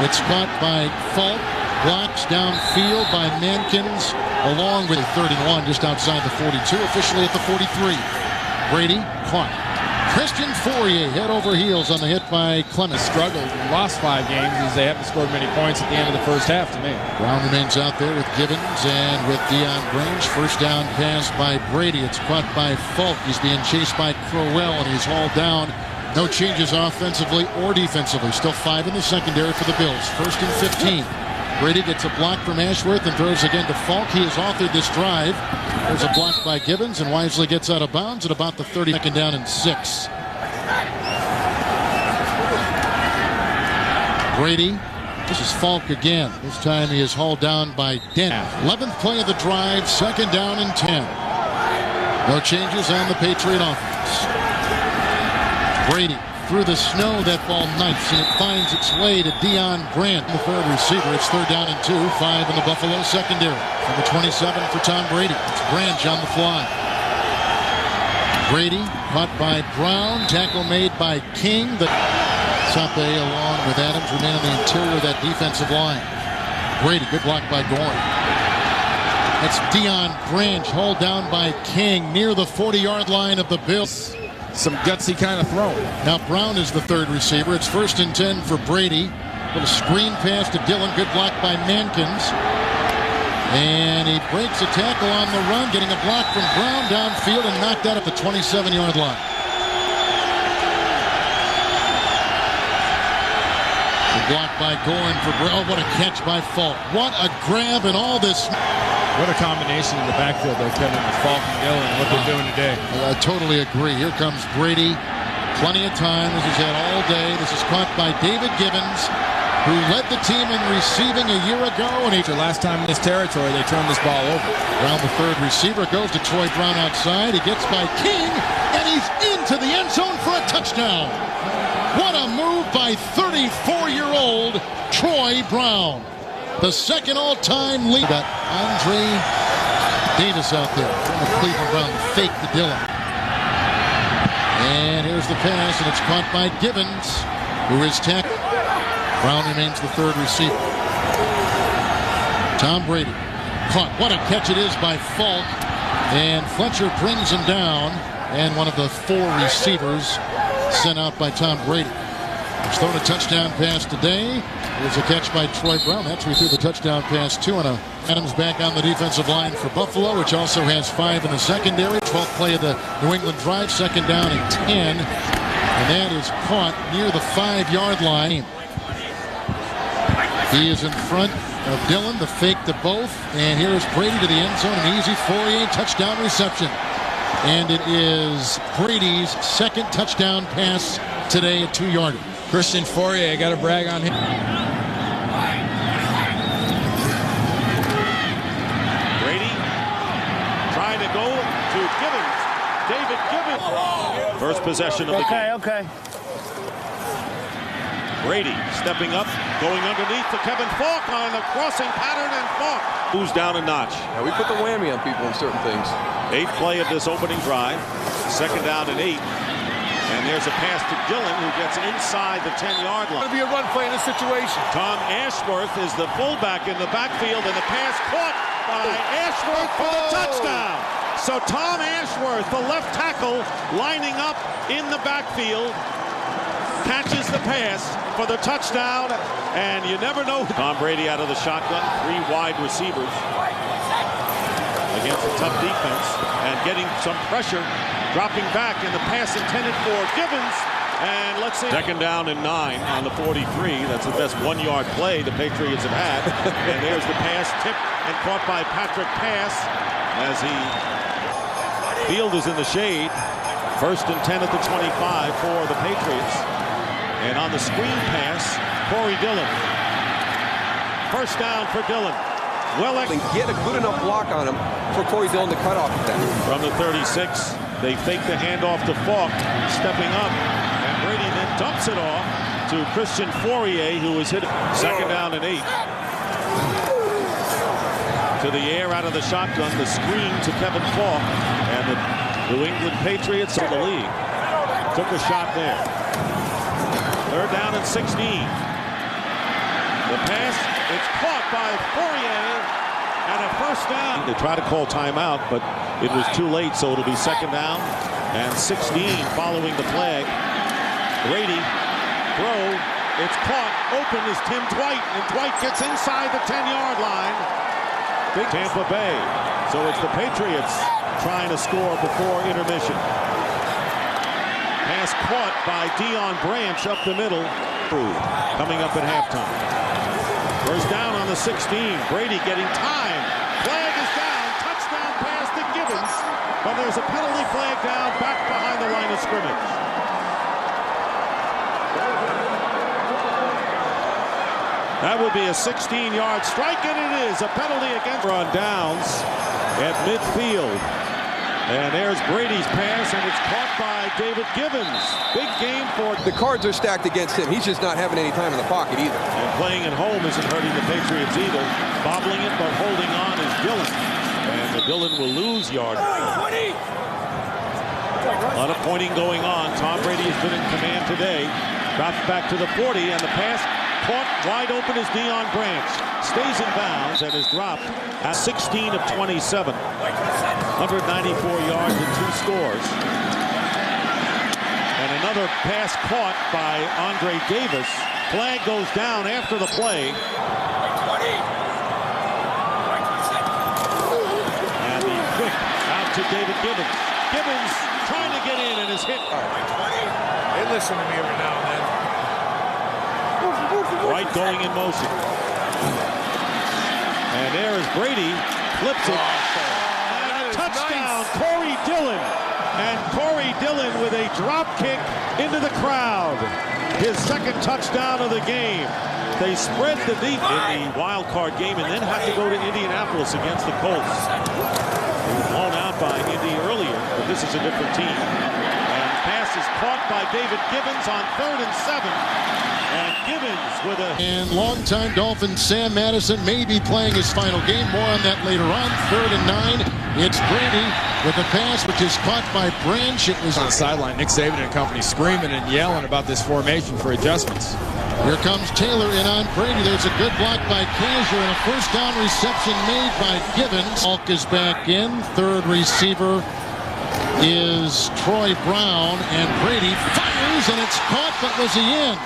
It's caught by Falk. Blocks downfield by Mankins, along with 3rd and 1 just outside the 42, officially at the 43. Brady caught. Christian Fourier head over heels on the hit by Clemens. Struggled and lost 5 games as they haven't scored many points at the end of the 1st half to me. Brown remains out there with Gibbons and with Deion Branch. 1st down pass by Brady. It's caught by Falk. He's being chased by Crowell, and he's hauled down. No changes offensively or defensively. Still 5 in the secondary for the Bills. 1st and 15. Brady gets a block from Ashworth and throws again to Falk. He has authored this drive. There's a block by Gibbons, and wisely gets out of bounds at about the 30. 2nd down and 6. Brady. This is Falk again. This time he is hauled down by Dent. 11th play of the drive, 2nd down and 10. No changes on the Patriot offense. Brady through the snow, that ball knifes, and it finds its way to Deion Brandt, the 3rd receiver. It's 3rd down and 2, 5 in the Buffalo secondary. From the 27 for Tom Brady. It's Branch on the fly. Brady caught by Brown, tackle made by King. Sape along with Adams remain on the interior of that defensive line. Brady, good block by Gorn. That's Deion Branch, hauled down by King near the 40-yard line of the Bills. Some gutsy kind of throw. Now Brown is the 3rd receiver. It's 1st and 10 for Brady. Little screen pass to Dillon, good block by Mankins. And he breaks a tackle on the run, getting a block from Brown downfield and knocked out at the 27-yard line. Blocked by Gorn for Brown. Oh, what a catch by Falk. What a grab and all this. What a combination in the backfield there, Kevin, with Falk and Dillon, and what they're doing today. I totally agree. Here comes Brady. Plenty of time, as he's had all day. This is caught by David Gibbons, who led the team in receiving a year ago. And the last time in this territory, they turned this ball over. Around the 3rd receiver goes to Troy Brown outside. He gets by King, and he's into the end zone for a touchdown. What a move by 34-year-old Troy Brown. The 2nd all-time lead. Got Andre Davis out there from the Cleveland Brown to fake the Dillon. And here's the pass, and it's caught by Gibbons, who is tackled. Brown remains the 3rd receiver. Tom Brady caught. What a catch it is by Falk. And Fletcher brings him down. And one of the 4 receivers sent out by Tom Brady. He's thrown a touchdown pass today. There's a catch by Troy Brown. That's who he threw the touchdown pass to. And Adams back on the defensive line for Buffalo, which also has 5 in the secondary. 12th play of the New England drive, 2nd down and 10. And that is caught near the 5-yard line. He is in front of Dillon, the fake to both. And here is Brady to the end zone, an easy Fourier touchdown reception. And it is Brady's 2nd touchdown pass today at 2-yarder. Christian Fourier, I got to brag on him. Brady trying to go to Gibbons. David Gibbons. First possession of the game. Okay. Brady stepping up, going underneath to Kevin Falk on a crossing pattern, and Falk moves down a notch. Yeah, we put the whammy on people in certain things. 8th play of this opening drive, 2nd down and 8. And there's a pass to Dillon, who gets inside the 10-yard line. It's going to be a run play in this situation. Tom Ashworth is the fullback in the backfield, and the pass caught by Ashworth for the touchdown. So Tom Ashworth, the left tackle, lining up in the backfield, catches the pass for the touchdown, and you never know. Tom Brady out of the shotgun, 3 wide receivers against a tough defense, and getting some pressure, dropping back, and the pass intended for Gibbons, and let's see. 2nd down and 9 on the 43. That's the best 1-yard play the Patriots have had. And there's the pass, tipped and caught by Patrick Pass as field is in the shade. 1st and 10 at the 25 for the Patriots. And on the screen pass, Corey Dillon. 1st down for Dillon. Well, get a good enough block on him for Corey Dillon to cut off at that. From the 36, they fake the handoff to Falk, stepping up, and Brady then dumps it off to Christian Fourier, who was hit. 2nd down and 8. To the air out of the shotgun, the screen to Kevin Falk, and the New England Patriots in the league took a shot there. 3rd down and 16. The pass, it's caught by Fourier, and a 1st down. They try to call timeout, but it was too late, so it'll be 2nd down and 16 following the flag. Brady, throw, it's caught, open is Tim Dwight, and Dwight gets inside the 10-yard line. Big Tampa Bay. So it's the Patriots trying to score before intermission. Pass caught by Deion Branch up the middle. Coming up at halftime. 1st down on the 16. Brady getting time. Flag is down. Touchdown pass to Gibbons. But there's a penalty flag down back behind the line of scrimmage. That would be a 16-yard strike, and it is a penalty against on downs at midfield. And there's Brady's pass, and it's caught by David Gibbons. Big game for... The cards are stacked against him. He's just not having any time in the pocket either. And playing at home isn't hurting the Patriots either. Bobbling it, but holding on is Dillon. And Dillon will lose yard. A lot of pointing going on. Tom Brady has been in command today. Drops back to the 40, and the pass caught wide open is Deion Branch. Stays in bounds and is dropped at 16 of 27. 194 yards and 2 scores. And another pass caught by Andre Davis. Flag goes down after the play. And the quick out to David Gibbons. Gibbons trying to get in and is hit. They listen to me every now and then. Right going in motion. And there is Brady. Flips it. And a touchdown, nice. Corey Dillon. And Corey Dillon with a drop kick into the crowd. His second touchdown of the game. They spread the deep in the wild card game and then have to go to Indianapolis against the Colts. They were blown out by Indy earlier, but this is a different team. And pass is caught by David Gibbons on 3rd and 7. And Gibbons with a... And longtime Dolphin Sam Madison may be playing his final game. More on that later on. 3rd and 9. It's Brady with a pass which is caught by Branch. It was on the sideline. Nick Saban and company screaming and yelling about this formation for adjustments. Here comes Taylor in on Brady. There's a good block by Kaiser and a first down reception made by Gibbons. Hulk is back in. 3rd receiver is Troy Brown, and Brady fires, and it's caught, but was he in?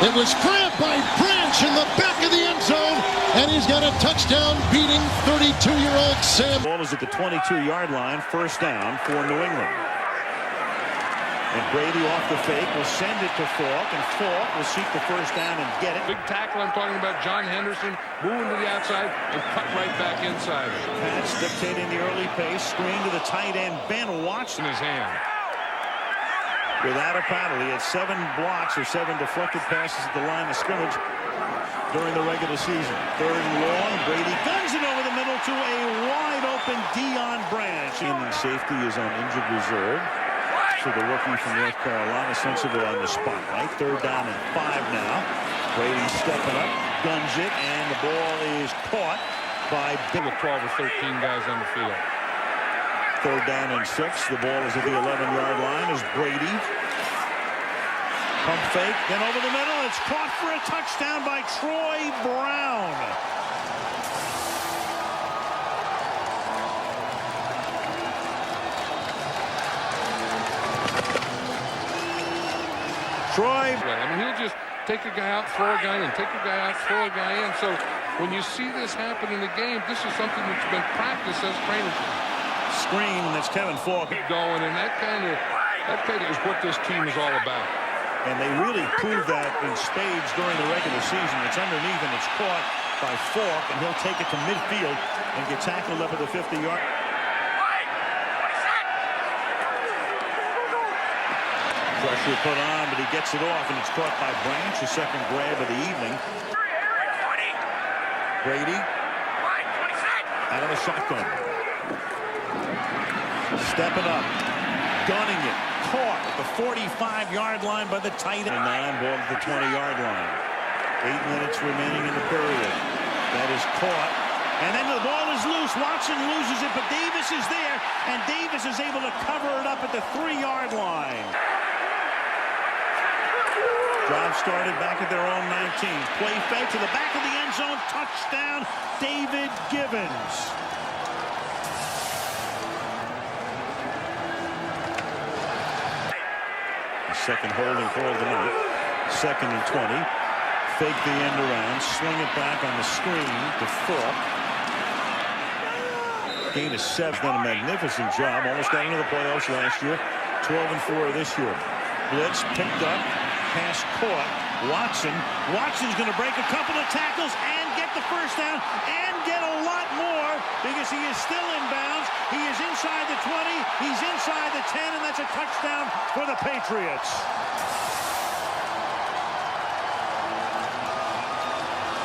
It was grabbed by Branch in the back of the end zone, and he's got a touchdown beating 32-year-old Sam. Ball is at the 22-yard line, first down for New England. And Brady off the fake will send it to Falk, and Falk will seek the first down and get it. Big tackle, I'm talking about John Henderson, moving to the outside and cut right back inside. Pats dictating the early pace, screen to the tight end, Ben Watson. In his hand. Without a paddle, he had 7 blocks or 7 deflected passes at the line of scrimmage during the regular season. 3rd and long, Brady guns it over the middle to a wide-open Deion Branch. And safety is on injured reserve. So the rookie from North Carolina, sensible on the spotlight. 3rd down and 5 now. Brady stepping up, guns it, and the ball is caught by Big. 12 or 13 guys on the field. 3rd down and 6. The ball is at the 11-yard line as Brady. Pump fake, then over the middle. It's caught for a touchdown by Troy Brown. Troy. I mean, he'll just take a guy out, throw a guy in, take a guy out, throw a guy in. So when you see this happen in the game, this is something that's been practiced as training. Screen, and that's Kevin Falk. Keep going, and that kind of is what this team is all about. And they really proved that in spades during the regular season. It's underneath, and it's caught by Falk, and he'll take it to midfield and get tackled up at the 50-yard. Pressure put on, but he gets it off, and it's caught by Branch, his second grab of the evening. Brady out of the shotgun. Stepping up, gunning it, caught at the 45-yard line by the tight end. 9 ball at the 20-yard line. 8 minutes remaining in the period. That is caught. And then the ball is loose. Watson loses it, but Davis is there, and Davis is able to cover it up at the 3-yard line. Drive started back at their own 19. Play fake to the back of the end zone. Touchdown, David Gibbons. The second holding call of the night. 2nd and 20. Fake the end around. Swing it back on the screen to Falk. Gain of 7. Done a magnificent job. Almost got into the playoffs last year. 12-4 this year. Blitz picked up. Pass caught. Watson's going to break a couple of tackles and get the first down and get a lot more because he is still in bounds. He is inside the 20. He's inside the 10, and that's a touchdown for the Patriots.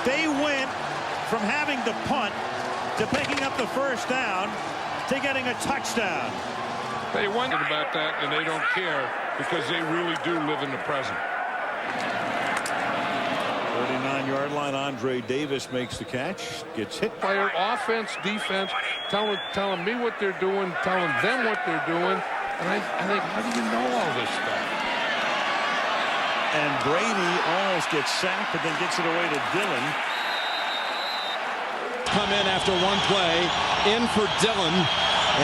They went from having to punt to picking up the first down to getting a touchdown. They wondered about that, and they don't care because they really do live in the present. 39-yard line. Andre Davis makes the catch. Gets hit. Player, offense, defense, telling me what they're doing, telling them what they're doing. And I think, how do you know all this stuff? And Brady almost gets sacked, but then gets it away to Dillon. Come in after one play. In for Dillon.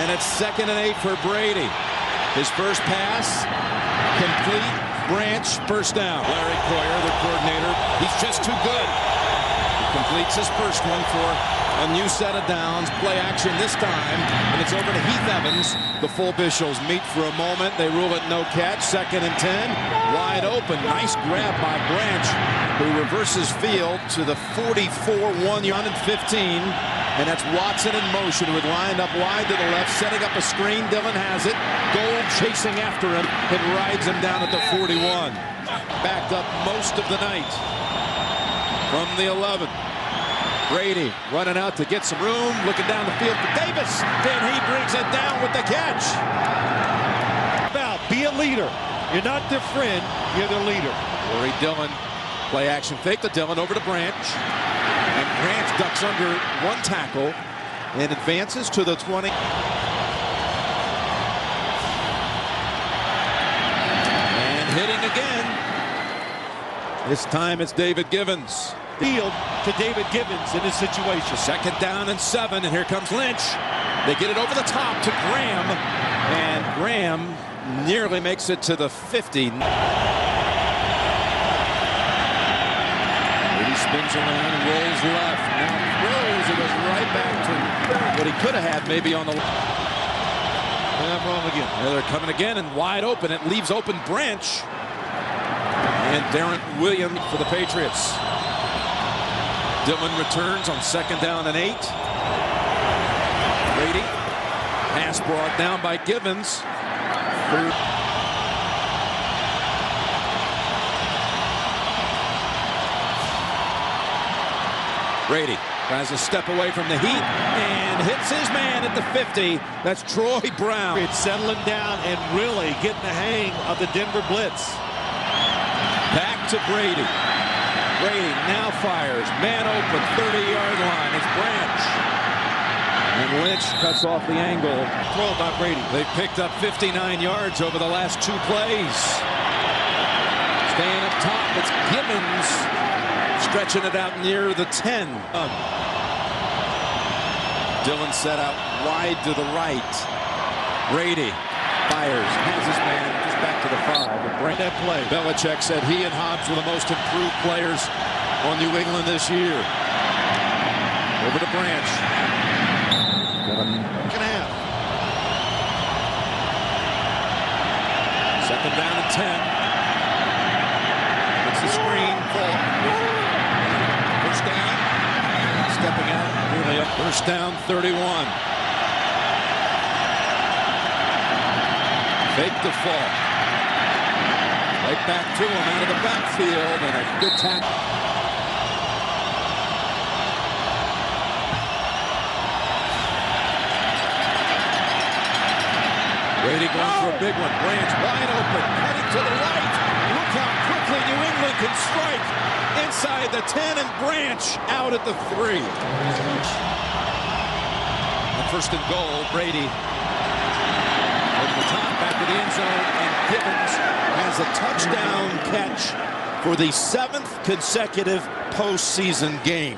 And it's 2nd and 8 for Brady. His first pass, complete. Branch, first down. Larry Coyer, the coordinator, he's just too good. He completes his first one for a new set of downs. Play action this time, and it's over to Heath Evans. The full officials meet for a moment. They rule it no catch. 2nd and 10. Wide open. Nice grab by Branch, who reverses field to the 44-1 yard and 15. And that's Watson in motion with lined up wide to the left, setting up a screen. Dillon has it. Gold chasing after him and rides him down at the 41. Backed up most of the night from the 11. Brady running out to get some room, looking down the field for Davis. Then he brings it down with the catch. Now, be a leader. You're not their friend, you're their leader. Corey Dillon, play action fake to Dillon over to Branch. And Branch ducks under one tackle and advances to the 20. And hitting again. This time it's David Givens. Field to David Givens in this situation. 2nd down and 7, and here comes Lynch. They get it over the top to Graham, and Graham nearly makes it to the 50. He spins around and rolls left. Now throws. It goes right back to what he could have had maybe on the left. And I'm wrong again. Yeah, they're coming again and wide open. It leaves open Branch. And Darren Williams for the Patriots. Dillon returns on 2nd down and 8. Brady. Pass brought down by Givens. Brady tries to step away from the heat and hits his man at the 50. That's Troy Brown. It's settling down and really getting the hang of the Denver blitz. Back to Brady. Brady now fires. Man open, 30-yard line. It's Branch. And Lynch cuts off the angle. Throw by Brady. They picked up 59 yards over the last 2 plays. Staying up top, it's Gibbons. Stretching it out near the 10. Dillon set out wide to the right. Brady fires, has his man, just back to the 5. And bring that play. Belichick said he and Hobbs were the most improved players on New England this year. Over to Branch. Second half. 2nd down and 10. It's the screen. First down. Stepping out. Really up. First down, 31. Fake the fall. Right back to him out of the backfield, and a good tackle. Brady going for a big one. Branch wide open, heading to the right. Look how quickly New England can strike inside the 10, and Branch out at the 3. And 1st and goal, Brady over the top, back to the end zone, and Gibbons has a touchdown catch for the 7th consecutive postseason game.